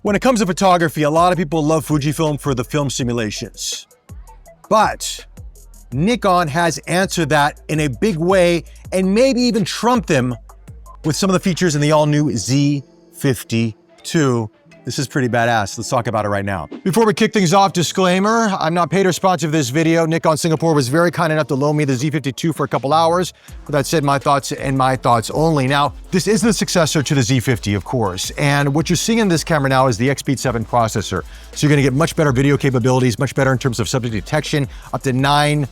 When it comes to photography, a lot of people love Fujifilm for the film simulations. But Nikon has answered that in a big way and maybe even trumped them with some of the features in the all-new Z50 II. This is pretty badass. Let's talk about it right now. Before we kick things off, disclaimer, I'm not paid or sponsored for this video. Nikon Singapore was very kind enough to loan me the Z50 II for a couple hours. With that said, my thoughts and my thoughts only. Now, this is the successor to the Z50, of course. And what you're seeing in this camera now is the X-Speed 7 processor. So you're gonna get much better video capabilities, much better in terms of subject detection, up to 9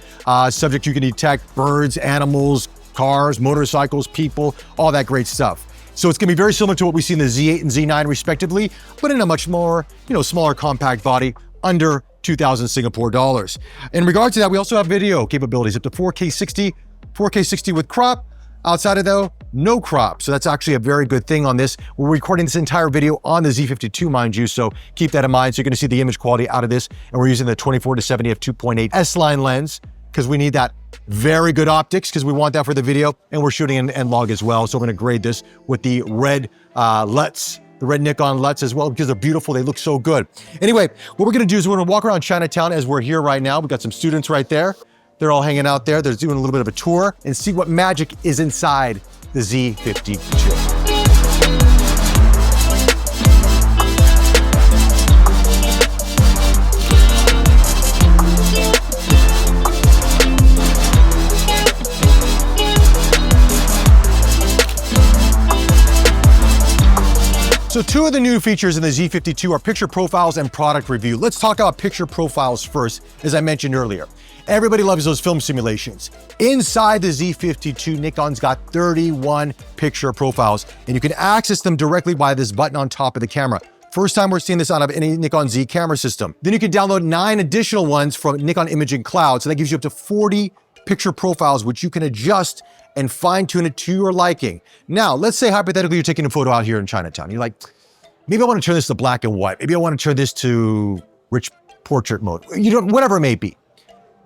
subjects you can detect: birds, animals, cars, motorcycles, people, all that great stuff. So it's gonna be very similar to what we see in the Z8 and Z9 respectively, but in a much more, smaller compact body, under 2,000 Singapore dollars. In regard to that, we also have video capabilities up to 4K 60 with crop. Outside of though, no crop. So that's actually a very good thing on this. We're recording this entire video on the Z50 II, mind you, so keep that in mind. So you're gonna see the image quality out of this, and we're using the 24-70 f2.8 S-line lens, because we need that very good optics, because we want that for the video, and we're shooting in log as well. So we're gonna grade this with the red LUTs, the red Nikon LUTs as well, because they're beautiful, they look so good. Anyway, what we're gonna do is we're gonna walk around Chinatown as we're here right now. We've got some students right there. They're all hanging out there. They're doing a little bit of a tour and see what magic is inside the Z50 II. So two of the new features in the Z50 II are picture profiles and product review. Let's talk about picture profiles first, as I mentioned earlier. Everybody loves those film simulations. Inside the Z50 II, Nikon's got 31 picture profiles, and you can access them directly by this button on top of the camera. First time we're seeing this out of any Nikon Z camera system. Then you can download 9 additional ones from Nikon Imaging Cloud, so that gives you up to 40 picture profiles, which you can adjust and fine-tune it to your liking. Now, let's say hypothetically you're taking a photo out here in Chinatown. You're like, maybe I want to turn this to black and white. Maybe I want to turn this to rich portrait mode. Whatever it may be.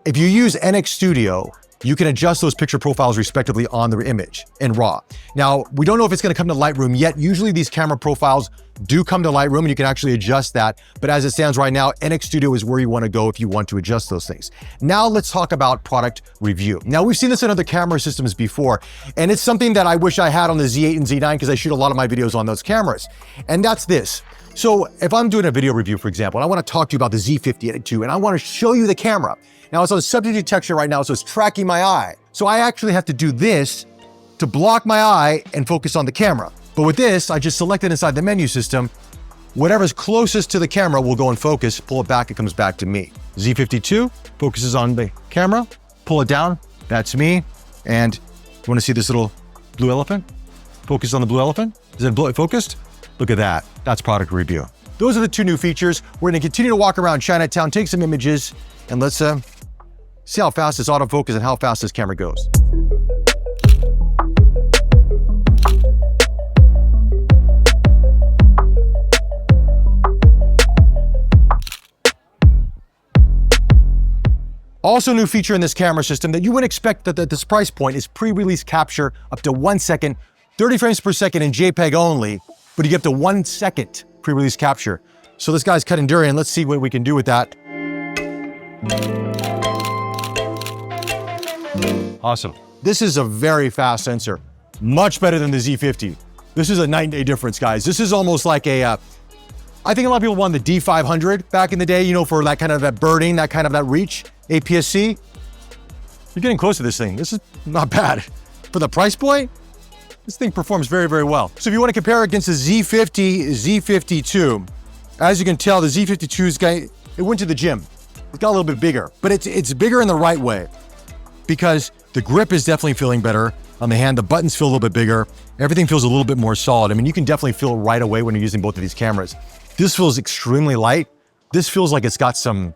If you use NX Studio, you can adjust those picture profiles respectively on the image in RAW. Now, we don't know if it's going to come to Lightroom yet. Usually these camera profiles do come to Lightroom and you can actually adjust that. But as it stands right now, NX Studio is where you want to go if you want to adjust those things. Now let's talk about product review. Now we've seen this in other camera systems before, and it's something that I wish I had on the Z8 and Z9 because I shoot a lot of my videos on those cameras. And that's this. So if I'm doing a video review, for example, and I want to talk to you about the Z50 II and I want to show you the camera. Now it's on subject detection right now, so it's tracking my eye. So I actually have to do this to block my eye and focus on the camera. But with this, I just select it inside the menu system. Whatever's closest to the camera will go in focus, pull it back, it comes back to me. Z50 II focuses on the camera, pull it down, that's me. And you wanna see this little blue elephant? Focus on the blue elephant? Is it focused? Look at that, that's product review. Those are the two new features. We're gonna continue to walk around Chinatown, take some images, and let's see how fast this autofocus and how fast this camera goes. Also, new feature in this camera system that you wouldn't expect that at this price point is pre-release capture up to 1 second, 30 frames per second in JPEG only, but you get up to 1 second pre-release capture. So this guy's cutting durian. Let's see what we can do with that. Awesome. This is a very fast sensor, much better than the Z50. This is a night and day difference, guys. This is almost like a, I think a lot of people wanted the D500 back in the day, for that kind of that birding, that kind of that reach, APS-C. You're getting close to this thing. This is not bad. For the price point, this thing performs very, very well. So if you want to compare against the Z50 II, as you can tell, the Z50 II's it went to the gym. It got a little bit bigger, but it's bigger in the right way, because the grip is definitely feeling better on the hand. The buttons feel a little bit bigger. Everything feels a little bit more solid. I mean, you can definitely feel right away when you're using both of these cameras. This feels extremely light. This feels like it's got some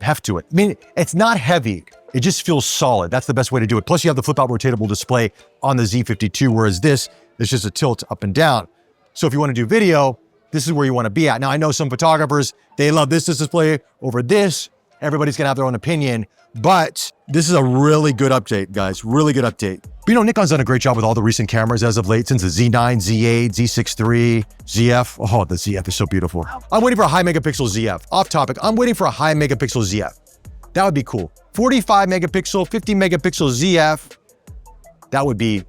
heft to it. I mean, it's not heavy. It just feels solid. That's the best way to do it. Plus you have the flip out rotatable display on the Z50 II, whereas this is just a tilt up and down. So if you want to do video, this is where you want to be at. Now I know some photographers, they love this display over this, Everybody's gonna have their own opinion, but this is a really good update, guys, really good update. But you know, Nikon's done a great job with all the recent cameras as of late, since the Z9, Z8, Z6 III, ZF. Oh, the ZF is so beautiful. I'm waiting for a high megapixel ZF. Off topic, I'm waiting for a high megapixel ZF. That would be cool. 45 megapixel, 50 megapixel ZF. That would be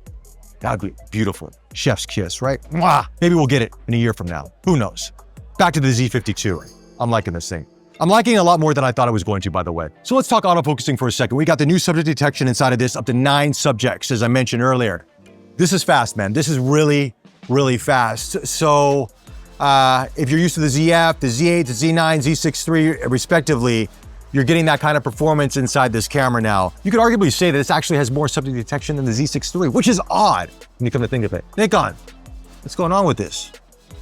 beautiful. Chef's kiss, right? Mwah! Maybe we'll get it in a year from now. Who knows? Back to the Z50 II. I'm liking this thing. I'm liking it a lot more than I thought I was going to, by the way. So let's talk autofocusing for a second. We got the new subject detection inside of this, up to 9 subjects, as I mentioned earlier. This is fast, man. This is really, really fast. So if you're used to the ZF, the Z8, the Z9, Z6 III, respectively, you're getting that kind of performance inside this camera now. You could arguably say that this actually has more subject detection than the Z6 III, which is odd when you come to think of it. Nikon, what's going on with this?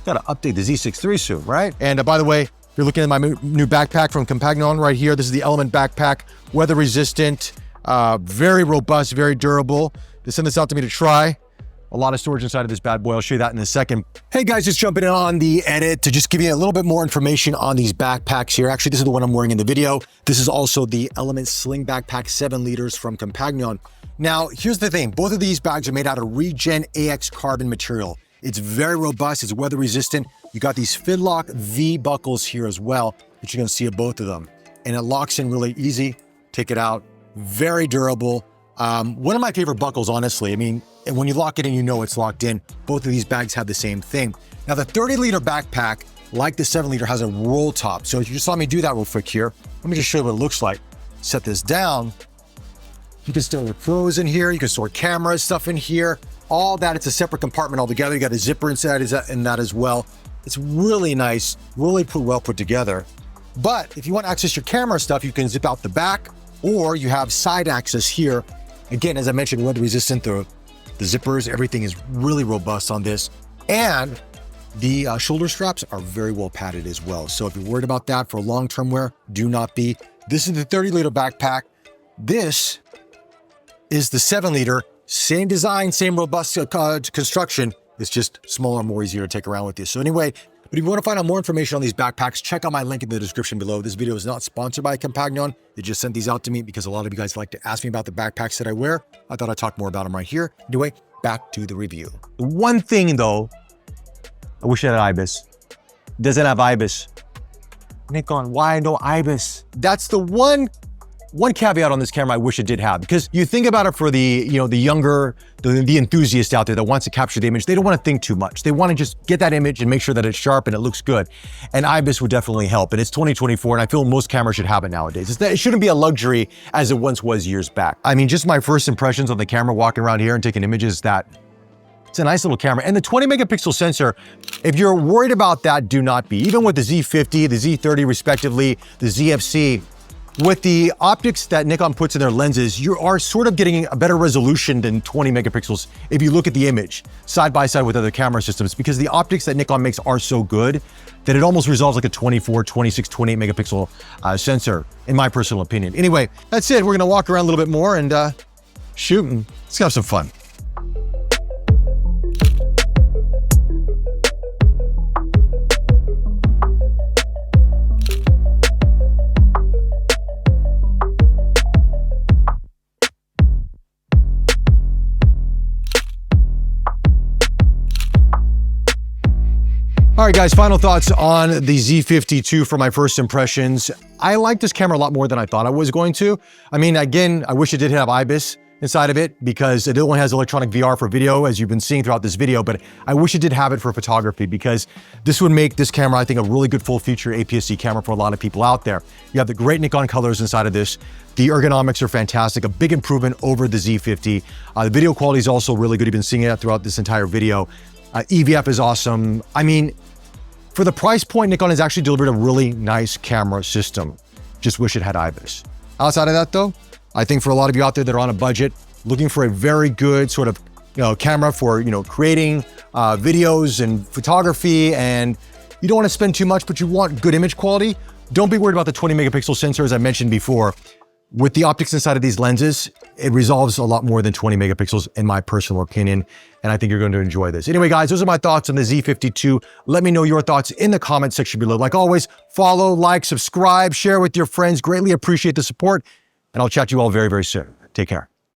Gotta update the Z6 III soon, right? And by the way, if you're looking at my new backpack from Compagnon right here, this is the Element backpack, weather resistant, very robust, very durable. They sent this out to me to try. A lot of storage inside of this bad boy. I'll show you that in a second. Hey guys, just jumping in on the edit to just give you a little bit more information on these backpacks here. Actually, this is the one I'm wearing in the video. This is also the Element Sling Backpack 7 liters from Compagnon. Now, here's the thing. Both of these bags are made out of Regen AX carbon material. It's very robust, it's weather resistant. You got these Fidlock V buckles here as well, which you're gonna see of both of them. And it locks in really easy. Take it out, very durable. One of my favorite buckles, honestly. I mean, when you lock it in, you know it's locked in. Both of these bags have the same thing. Now, the 30-liter backpack, like the 7-liter, has a roll top. So if you just saw me do that real quick here, let me just show you what it looks like. Set this down. You can store your clothes in here. You can store cameras, stuff in here. All that, it's a separate compartment altogether. You got a zipper inside in that as well. It's really nice, really well put together. But if you want to access your camera stuff, you can zip out the back, or you have side access here. Again, as I mentioned, weather resistant, the zippers, everything is really robust on this. And the shoulder straps are very well padded as well. So if you're worried about that for long-term wear, do not be. This is the 30-liter backpack. This is the 7-liter, same design, same robust construction. It's just smaller, more easier to take around with you. So anyway, but if you want to find out more information on these backpacks, check out my link in the description below. This video is not sponsored by Compagnon. They just sent these out to me because a lot of you guys like to ask me about the backpacks that I wear. I thought I'd talk more about them right here. Anyway, back to the review. One thing though, I wish it had IBIS. Doesn't have IBIS. Nikon, why no IBIS? That's the one caveat on this camera I wish it did have, because you think about it for the, the younger, the enthusiast out there that wants to capture the image. They don't want to think too much. They want to just get that image and make sure that it's sharp and it looks good. And IBIS would definitely help. And it's 2024, and I feel most cameras should have it nowadays. It shouldn't be a luxury as it once was years back. I mean, just my first impressions on the camera walking around here and taking images, that it's a nice little camera. And the 20 megapixel sensor, if you're worried about that, do not be. Even with the Z50, the Z30 respectively, the ZFC, with the optics that Nikon puts in their lenses, you are sort of getting a better resolution than 20 megapixels if you look at the image side by side with other camera systems, because the optics that Nikon makes are so good that it almost resolves like a 24, 26, 28 megapixel sensor, in my personal opinion. Anyway, that's it. We're gonna walk around a little bit more and shoot, and let's have some fun. All right, guys, final thoughts on the Z50 II for my first impressions. I like this camera a lot more than I thought I was going to. I mean, again, I wish it did have IBIS inside of it, because it only has electronic VR for video, as you've been seeing throughout this video, but I wish it did have it for photography, because this would make this camera, I think, a really good full-feature APS-C camera for a lot of people out there. You have the great Nikon colors inside of this. The ergonomics are fantastic, a big improvement over the Z50. The video quality is also really good. You've been seeing it throughout this entire video. EVF is awesome. I mean, for the price point, Nikon has actually delivered a really nice camera system. Just wish it had IBIS. Outside of that though, I think for a lot of you out there that are on a budget, looking for a very good sort of camera for creating videos and photography, and you don't want to spend too much, but you want good image quality, don't be worried about the 20 megapixel sensor, as I mentioned before. With the optics inside of these lenses, it resolves a lot more than 20 megapixels in my personal opinion, and I think you're going to enjoy this. Anyway, guys, those are my thoughts on the Z50 II. Let me know your thoughts in the comment section below. Like always, follow, like, subscribe, share with your friends. Greatly appreciate the support, and I'll chat to you all very, very soon. Take care.